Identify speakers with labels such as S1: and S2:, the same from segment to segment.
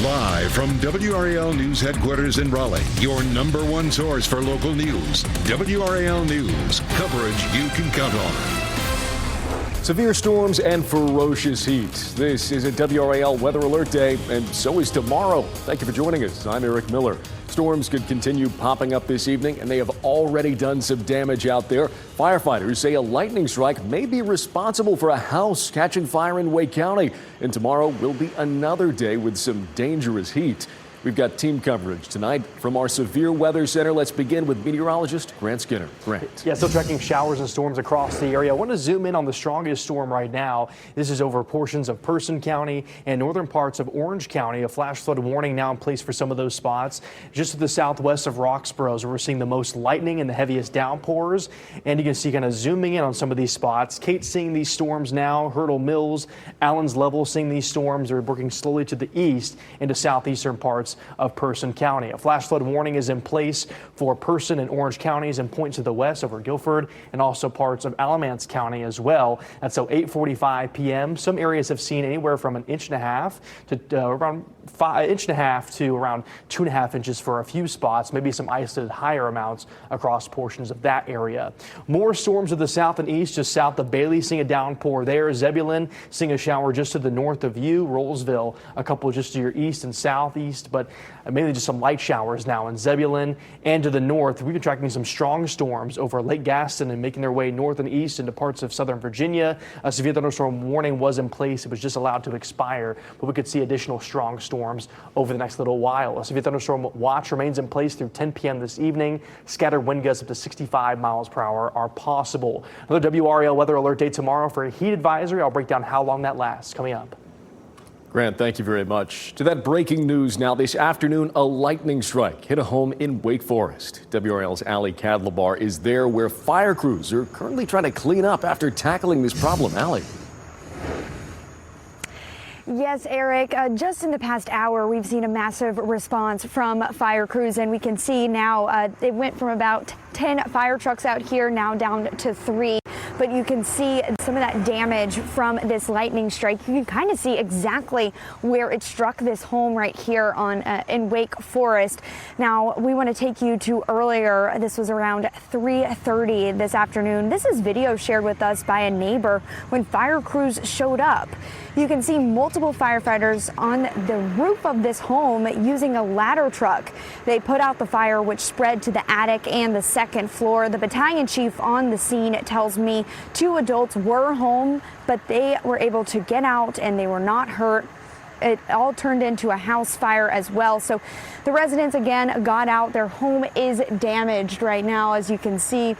S1: Live from WRAL News Headquarters in Raleigh, your number one source for local news. WRAL News, coverage you can count on.
S2: Severe storms and ferocious heat. This is a WRAL Weather Alert Day, and so is tomorrow. Thank you for joining us. I'm Eric Miller. Storms could continue popping up this evening, and they have already done some damage out there. Firefighters say a lightning strike may be responsible for a house catching fire in Wake County. And tomorrow will be another day with some dangerous heat. We've got team coverage tonight from our Severe Weather Center. Let's begin with meteorologist Grant Skinner. Grant.
S3: Yeah, still tracking showers and storms across the area. I want to zoom in on the strongest storm right now. This is over portions of Person County and northern parts of Orange County. A flash flood warning now in place for some of those spots. Just to the southwest of Roxborough is where we're seeing the most lightning and the heaviest downpours. And you can see kind of zooming in on some of these spots. Kate's seeing these storms now. Hurdle Mills, Allen's Level seeing these storms. They're working slowly to the east into southeastern parts of Person County. A flash flood warning is in place for Person and Orange counties and points to the west over Guilford and also parts of Alamance County as well. That's so 8:45 p.m. Some areas have seen anywhere from 1.5 inches to around 1.5 inches to around 2.5 inches for a few spots, maybe some isolated higher amounts across portions of that area. More storms to the south and east, just south of Bailey, seeing a downpour there. Zebulon seeing a shower just to the north of you. Rollsville, a couple just to your east and southeast, but mainly just some light showers now in Zebulon and to the north. We've been tracking some strong storms over Lake Gaston and making their way north and east into parts of southern Virginia. A severe thunderstorm warning was in place. It was just allowed to expire, but we could see additional strong storms over the next little while. A severe thunderstorm watch remains in place through 10 p.m. this evening. Scattered wind gusts up to 65 miles per hour are possible. Another WRAL weather alert day tomorrow for a heat advisory. I'll break down how long that lasts coming up.
S2: Grant, thank you very much. To that breaking news now. This afternoon, a lightning strike hit a home in Wake Forest. WRAL's Allie Cadlabar is there where fire crews are currently trying to clean up after tackling this problem. Allie.
S4: Yes, Eric, just in the past hour, we've seen a massive response from fire crews, and we can see now it went from about 10 fire trucks out here now down to 3. But you can see some of that damage from this lightning strike. You can kind of see exactly where it struck this home right here on in Wake Forest. Now, we want to take you to earlier. This was around 3:30 this afternoon. This is video shared with us by a neighbor when fire crews showed up. You can see multiple firefighters on the roof of this home using a ladder truck. They put out the fire, which spread to the attic and the second floor. The battalion chief on the scene tells me 2 adults were home, but they were able to get out and they were not hurt. It all turned into a house fire as well. So the residents again got out. Their home is damaged right now, as you can see.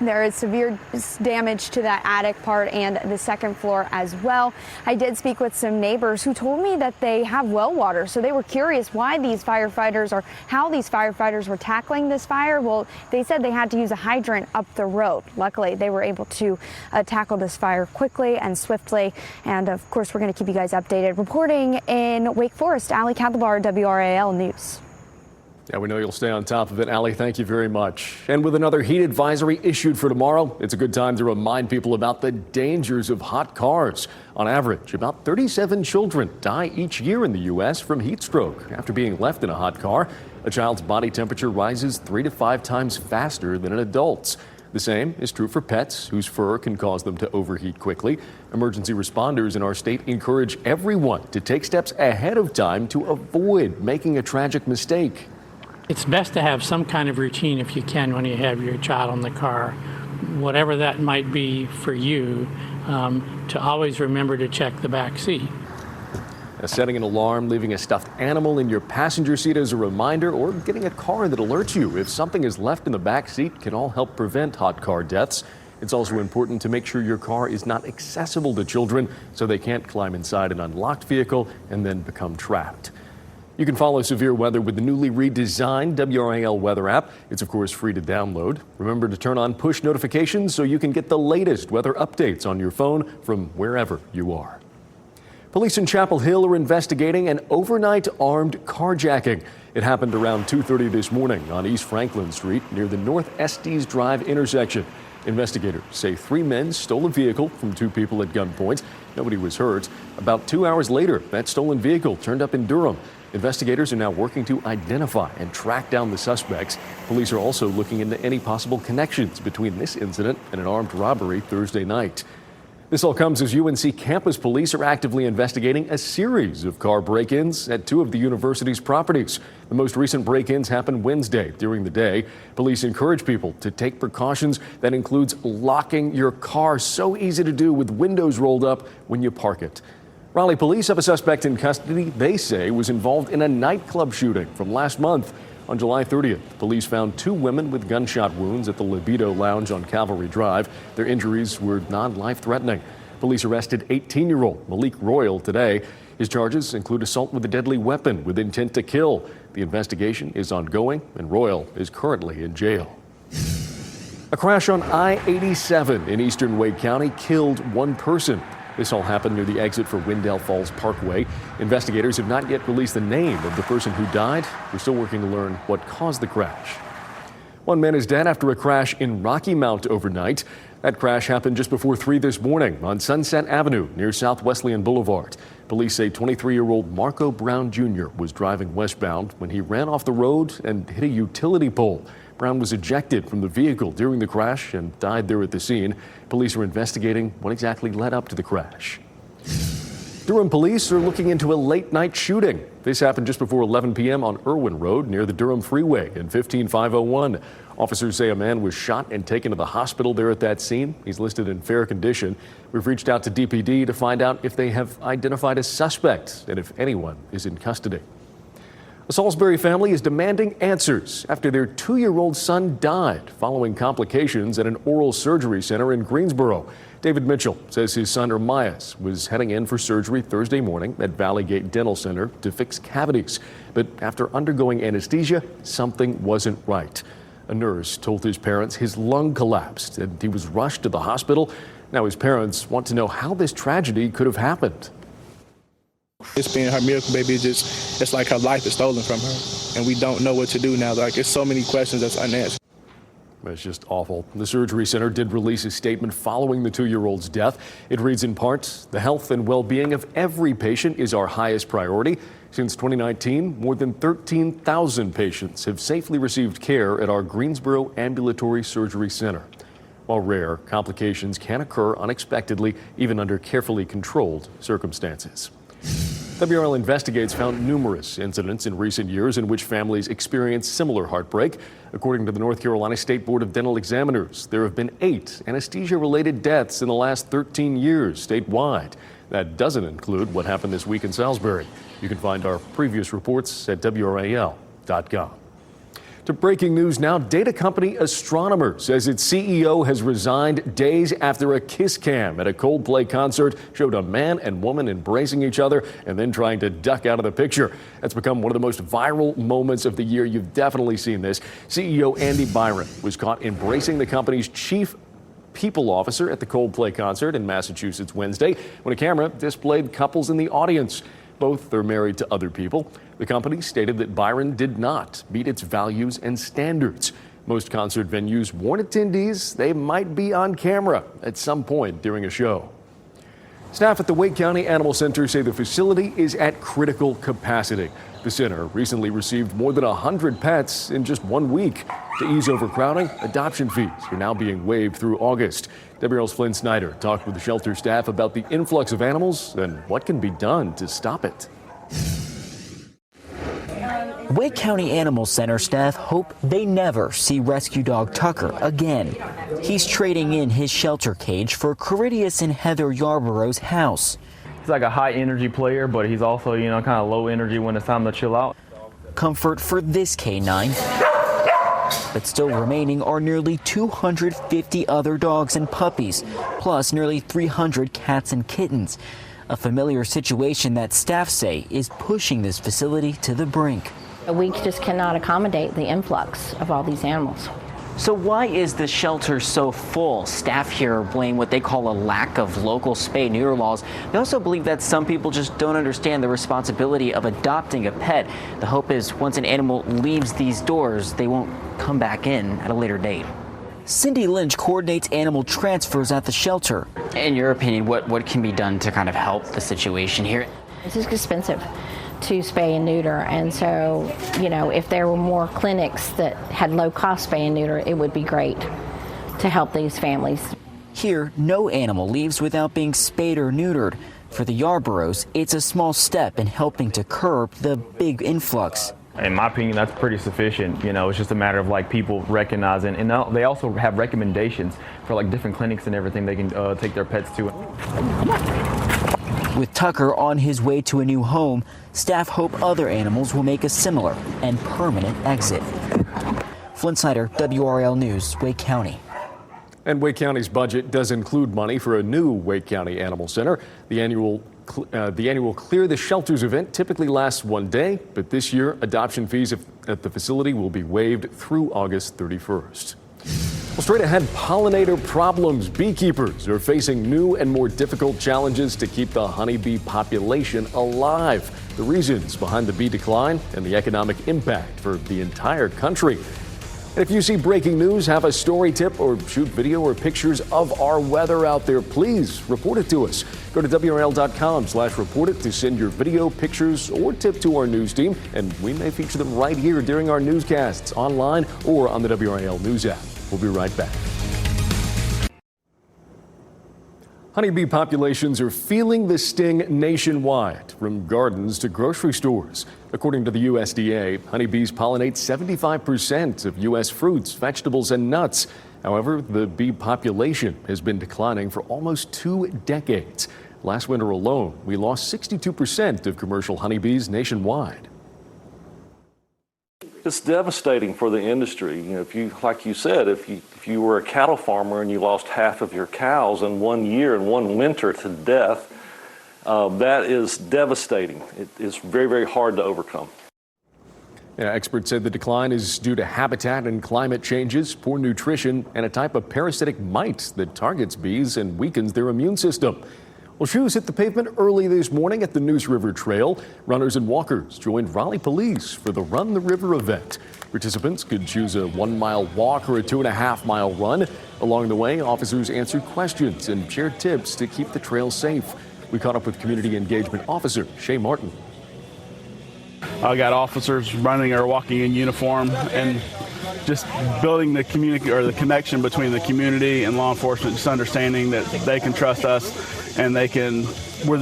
S4: There is severe damage to that attic part and the second floor as well. I did speak with some neighbors who told me that they have well water, so they were curious why these firefighters or how these firefighters were tackling this fire. Well, they said they had to use a hydrant up the road. Luckily, they were able to tackle this fire quickly and swiftly. And of course, we're going to keep you guys updated. Reporting in Wake Forest, Allie Cadlabar, WRAL News.
S2: Yeah, we know you'll stay on top of it, Allie. Thank you very much. And with another heat advisory issued for tomorrow, it's a good time to remind people about the dangers of hot cars. On average, about 37 children die each year in the U.S. from heat stroke after being left in a hot car. A child's body temperature rises 3 to 5 times faster than an adult's. The same is true for pets, whose fur can cause them to overheat quickly. Emergency responders in our state encourage everyone to take steps ahead of time to avoid making a tragic mistake.
S5: It's best to have some kind of routine if you can when you have your child in the car, whatever that might be for you, to always remember to check the back seat.
S2: Setting an alarm, leaving a stuffed animal in your passenger seat as a reminder, or getting a car that alerts you if something is left in the back seat can all help prevent hot car deaths. It's also important to make sure your car is not accessible to children so they can't climb inside an unlocked vehicle and then become trapped. You can follow severe weather with the newly redesigned WRAL weather app. It's, of course, free to download. Remember to turn on push notifications so you can get the latest weather updates on your phone from wherever you are. Police in Chapel Hill are investigating an overnight armed carjacking. It happened around 2:30 this morning on East Franklin Street near the North Estes Drive intersection. Investigators say 3 men stole a vehicle from 2 people at gunpoint. Nobody was hurt. About 2 hours later, that stolen vehicle turned up in Durham. Investigators are now working to identify and track down the suspects. Police are also looking into any possible connections between this incident and an armed robbery Thursday night. This all comes as UNC campus police are actively investigating a series of car break-ins at two of the university's properties. The most recent break-ins happened Wednesday during the day. Police encourage people to take precautions. That includes locking your car. So easy to do with windows rolled up when you park it. Raleigh police have a suspect in custody they say was involved in a nightclub shooting from last month. On July 30th, police found two women with gunshot wounds at the Libido Lounge on Cavalry Drive. Their injuries were non-life-threatening. Police arrested 18-year-old Malik Royal today. His charges include assault with a deadly weapon with intent to kill. The investigation is ongoing, and Royal is currently in jail. A crash on I-87 in eastern Wake County killed one person. This all happened near the exit for Wendell Falls Parkway. Investigators have not yet released the name of the person who died. We're still working to learn what caused the crash. One man is dead after a crash in Rocky Mount overnight. That crash happened just before 3 this morning on Sunset Avenue near South Wesleyan Boulevard. Police say 23-year-old Marco Brown Jr. was driving westbound when he ran off the road and hit a utility pole. Brown was ejected from the vehicle during the crash and died there at the scene. Police are investigating what exactly led up to the crash. Durham police are looking into a late-night shooting. This happened just before 11 p.m. on Irwin Road near the Durham Freeway in 15501. Officers say a man was shot and taken to the hospital there at that scene. He's listed in fair condition. We've reached out to DPD to find out if they have identified a suspect and if anyone is in custody. A Salisbury family is demanding answers after their 2-year-old son died following complications at an oral surgery center in Greensboro. David Mitchell says his son Ermias was heading in for surgery Thursday morning at Valley Gate Dental Center to fix cavities. But after undergoing anesthesia, something wasn't right. A nurse told his parents his lung collapsed and he was rushed to the hospital. Now his parents want to know how this tragedy could have happened.
S6: It's being her miracle baby. It's like her life is stolen from her, and we don't know what to do now. Like, it's so many questions that's unanswered.
S2: It's just awful. The surgery center did release a statement following the 2-year-old's death. It reads in part, "The health and well-being of every patient is our highest priority. Since 2019, more than 13,000 patients have safely received care at our Greensboro Ambulatory Surgery Center." While rare, complications can occur unexpectedly, even under carefully controlled circumstances. WRAL Investigates found numerous incidents in recent years in which families experienced similar heartbreak. According to the North Carolina State Board of Dental Examiners, there have been 8 anesthesia-related deaths in the last 13 years statewide. That doesn't include what happened this week in Salisbury. You can find our previous reports at WRAL.com. To breaking news now, data company Astronomer says its CEO has resigned days after a kiss cam at a Coldplay concert showed a man and woman embracing each other and then trying to duck out of the picture. That's become one of the most viral moments of the year. You've definitely seen this. CEO Andy Byron was caught embracing the company's chief people officer at the Coldplay concert in Massachusetts Wednesday when a camera displayed couples in the audience. Both are married to other people. The company stated that Byron did not meet its values and standards. Most concert venues warn attendees they might be on camera at some point during a show. Staff at the Wake County Animal Center say the facility is at critical capacity. The center recently received more than 100 pets in just 1 week. To ease overcrowding, adoption fees are now being waived through August. WRAL's Flynn Snyder talked with the shelter staff about the influx of animals and what can be done to stop it.
S7: Wake County Animal Center staff hope they never see rescue dog Tucker again. He's trading in his shelter cage for Caridius and Heather Yarborough's house.
S8: He's like a high energy player, but he's also, kind of low energy when it's time to chill out.
S7: Comfort for this canine. But still remaining are nearly 250 other dogs and puppies, plus nearly 300 cats and kittens. A familiar situation that staff say is pushing this facility to the brink.
S9: We just cannot accommodate the influx of all these animals.
S7: So why is the shelter so full? Staff here blame what they call a lack of local spay-neuter laws. They also believe that some people just don't understand the responsibility of adopting a pet. The hope is once an animal leaves these doors, they won't come back in at a later date. Cindy Lynch coordinates animal transfers at the shelter. In your opinion, what can be done to kind of help the situation here?
S9: It's expensive. to spay and neuter. And so, you know, if there were more clinics that had low-cost spay and neuter, it would be great to help these families.
S7: Here, no animal leaves without being spayed or neutered. For the Yarboroughs, it's a small step in helping to curb the big influx.
S8: In my opinion, that's pretty sufficient. You know, it's just a matter of like people recognizing, and they also have recommendations for like different clinics and everything they can take their pets to.
S7: With Tucker on his way to a new home, staff hope other animals will make a similar and permanent exit. Flynn Snyder, WRAL News, Wake County.
S2: And Wake County's budget does include money for a new Wake County Animal Center. The annual Clear the Shelters event typically lasts one day, but this year adoption fees at the facility will be waived through August 31st. Well, straight ahead, pollinator problems. Beekeepers are facing new and more difficult challenges to keep the honeybee population alive. The reasons behind the bee decline and the economic impact for the entire country. And if you see breaking news, have a story tip, or shoot video or pictures of our weather out there, please report it to us. Go to WRAL.com/report it to send your video, pictures, or tip to our news team, and we may feature them right here during our newscasts, online or on the WRAL News app. We'll be right back. Honeybee populations are feeling the sting nationwide, from gardens to grocery stores. According to the USDA, honeybees pollinate 75% of U.S. fruits, vegetables, and nuts. However, the bee population has been declining for almost 2 decades. Last winter alone, we lost 62% of commercial honeybees nationwide.
S10: It's devastating for the industry. You know, if you, like you said, if you were a cattle farmer and you lost half of your cows in 1 year and 1 winter to death, that is devastating. It is very, very hard to overcome.
S2: Yeah, experts said the decline is due to habitat and climate changes, poor nutrition, and a type of parasitic mite that targets bees and weakens their immune system. Well, shoes hit the pavement early this morning at the Neuse River Trail. Runners and walkers joined Raleigh police for the Run the River event. Participants could choose a 1-mile walk or a 2.5-mile run. Along the way, officers answered questions and shared tips to keep the trail safe. We caught up with Community Engagement Officer Shay Martin.
S11: I got officers running or walking in uniform and just building the community or the connection between the community and law enforcement, just understanding that they can trust us and we're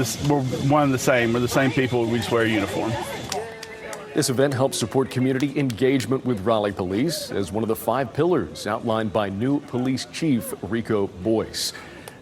S11: one and the same. We're the same people. We just wear a uniform.
S2: This event helps support community engagement with Raleigh Police as one of the 5 pillars outlined by new Police Chief Rico Boyce.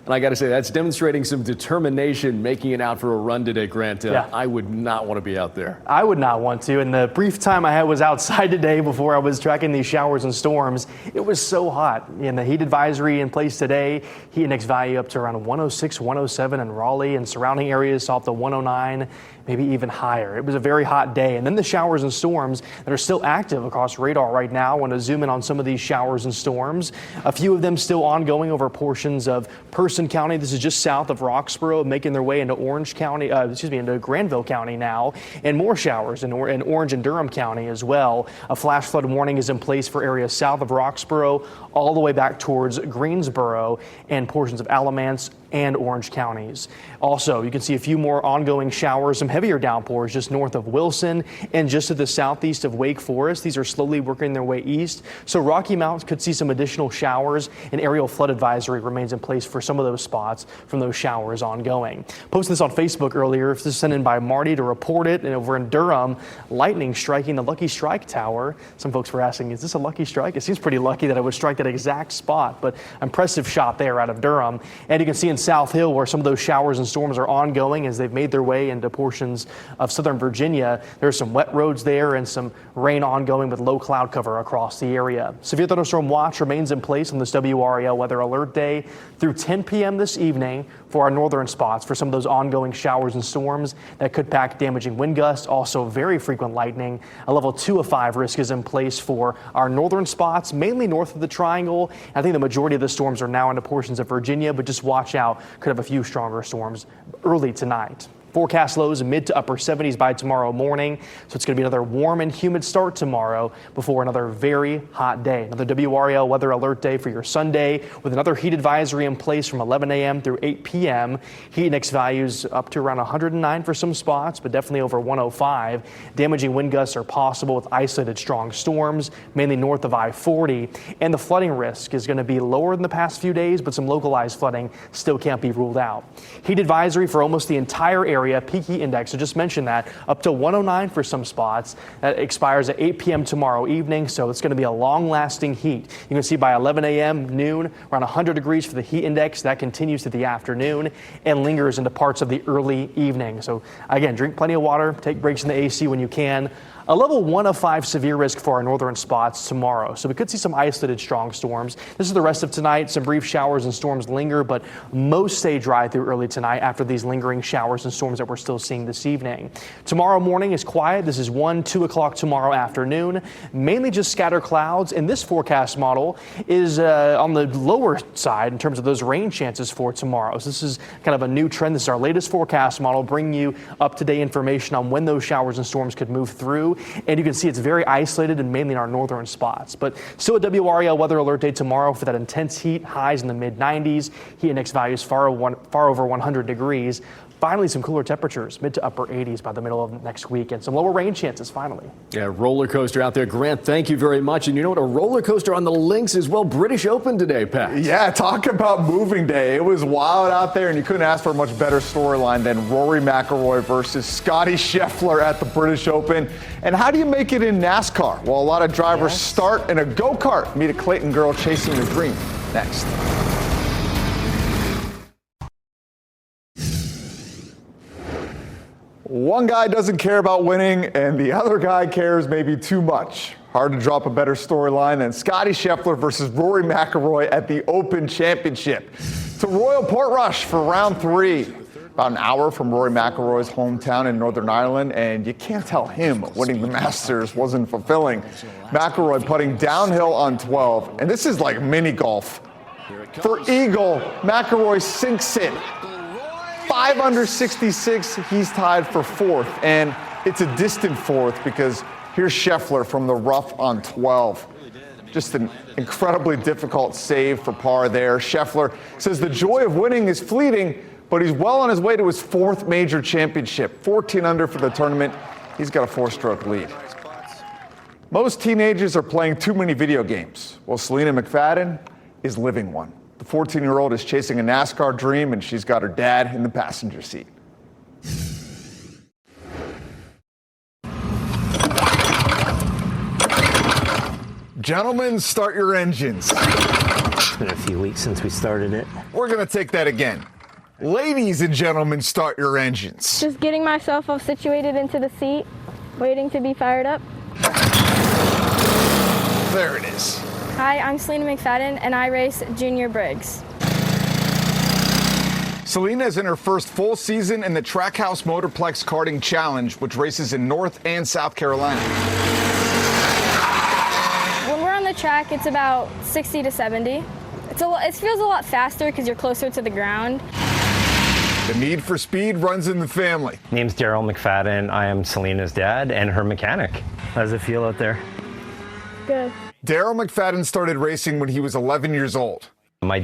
S2: And I got to say, that's demonstrating some determination making it out for a run today, Grant.
S3: Yeah.
S2: I would not want to be out there.
S3: I would not want to. And the brief time I had was outside today before I was tracking these showers and storms. It was so hot. And the heat advisory in place today, heat index value up to around 106, 107 in Raleigh, and surrounding areas saw up to 109, maybe even higher. It was a very hot day. And then the showers and storms that are still active across radar right now. I want to zoom in on some of these showers and storms. A few of them still ongoing over portions of Person County. This is just south of Roxborough, making their way into Orange County, into Granville County now, and more showers in Orange and Durham County as well. A flash flood warning is in place for areas south of Roxborough, all the way back towards Greensboro and portions of Alamance and Orange counties. Also, you can see a few more ongoing showers, some heavier downpours just north of Wilson and just to the southeast of Wake Forest. These are slowly working their way east. So Rocky Mount could see some additional showers. An aerial flood advisory remains in place for some of those spots from those showers ongoing. Posted this on Facebook earlier. This is sent in by Marty to report it. And over in Durham, lightning striking the Lucky Strike Tower. Some folks were asking, is this a lucky strike? It seems pretty lucky that it would strike that exact spot, but impressive shot there out of Durham. And you can see in South Hill where some of those showers and storms are ongoing as they've made their way into portions of southern Virginia. There's some wet roads there and some rain ongoing with low cloud cover across the area. Severe thunderstorm watch remains in place on this WRAL weather alert day through 10 p.m. this evening for our northern spots for some of those ongoing showers and storms that could pack damaging wind gusts. Also very frequent lightning. A level 2 of 5 risk is in place for our northern spots, mainly north of the triangle. I think the majority of the storms are now into portions of Virginia, but just watch out. Could have a few stronger storms early tonight. Forecast lows mid to upper 70s by tomorrow morning. So it's going to be another warm and humid start tomorrow before another very hot day. Another WRAL weather alert day for your Sunday with another heat advisory in place from 11 a.m. through 8 p.m. Heat index values up to around 109 for some spots, but definitely over 105. Damaging wind gusts are possible with isolated strong storms, mainly north of I-40. And the flooding risk is going to be lower than the past few days, but some localized flooding still can't be ruled out. Heat advisory for almost the entire area. Peak heat index, I just mentioned that, up to 109 for some spots. That expires at 8 p.m. tomorrow evening, so it's going to be a long-lasting heat. You can see by 11 a.m. noon, around 100 degrees for the heat index. That continues to the afternoon and lingers into parts of the early evening. So again, drink plenty of water, take breaks in the AC when you can. A level 1 of 5 severe risk for our northern spots tomorrow. So we could see some isolated strong storms. This is the rest of tonight. Some brief showers and storms linger, but most stay dry through early tonight after these lingering showers and storms that we're still seeing this evening. Tomorrow morning is quiet. This is 2 o'clock tomorrow afternoon. Mainly just scattered clouds. And this forecast model is on the lower side in terms of those rain chances for tomorrow. So this is kind of a new trend. This is our latest forecast model, bringing you up-to-date information on when those showers and storms could move through. And you can see it's very isolated and mainly in our northern spots. But still a WRAL weather alert day tomorrow for that intense heat, highs in the mid-90s. Heat index values far over 100 degrees. Finally, some cooler temperatures, mid to upper 80s by the middle of next week, and some lower rain chances finally.
S2: Yeah, roller coaster out there. Grant, thank you very much. And you know what? A roller coaster on the links as well. British Open today, Pat.
S12: Yeah, talk about moving day. It was wild out there, and you couldn't ask for a much better storyline than Rory McIlroy versus Scottie Scheffler at the British Open. And how do you make it in NASCAR? Well, a lot of drivers start in a go-kart. Meet a Clayton girl chasing the dream. Next. One guy doesn't care about winning, and the other guy cares maybe too much. Hard to drop a better storyline than Scottie Scheffler versus Rory McIlroy at the Open Championship. To Royal Portrush for round 3. About an hour from Rory McIlroy's hometown in Northern Ireland, and you can't tell him winning the Masters wasn't fulfilling. McIlroy putting downhill on 12, and this is like mini golf. For eagle, McIlroy sinks it. 5 under 66, he's tied for 4th, and it's a distant 4th because here's Scheffler from the rough on 12. Just an incredibly difficult save for par there. Scheffler says the joy of winning is fleeting, but he's well on his way to his 4th major championship. 14 under for the tournament. He's got a 4-stroke lead. Most teenagers are playing too many video games. Well, Selena McFadden is living one. The 14-year-old is chasing a NASCAR dream, and she's got her dad in the passenger seat. Gentlemen, start your engines.
S13: It's been a few weeks since we started it.
S12: We're going to take that again. Ladies and gentlemen, start your engines.
S14: Just getting myself all situated into the seat, waiting to be fired up.
S12: There it is.
S14: Hi, I'm Selena McFadden, and I race Junior Briggs.
S12: Selena is in her first full season in the Trackhouse Motorplex Karting Challenge, which races in North and South Carolina.
S14: When we're on the track, it's about 60 to 70. It feels a lot faster because you're closer to the ground.
S12: The need for speed runs in the family.
S13: Name's Daryl McFadden. I am Selena's dad and her mechanic. How does it feel out there?
S14: Good.
S12: Daryl McFadden started racing when he was 11 years old.
S13: My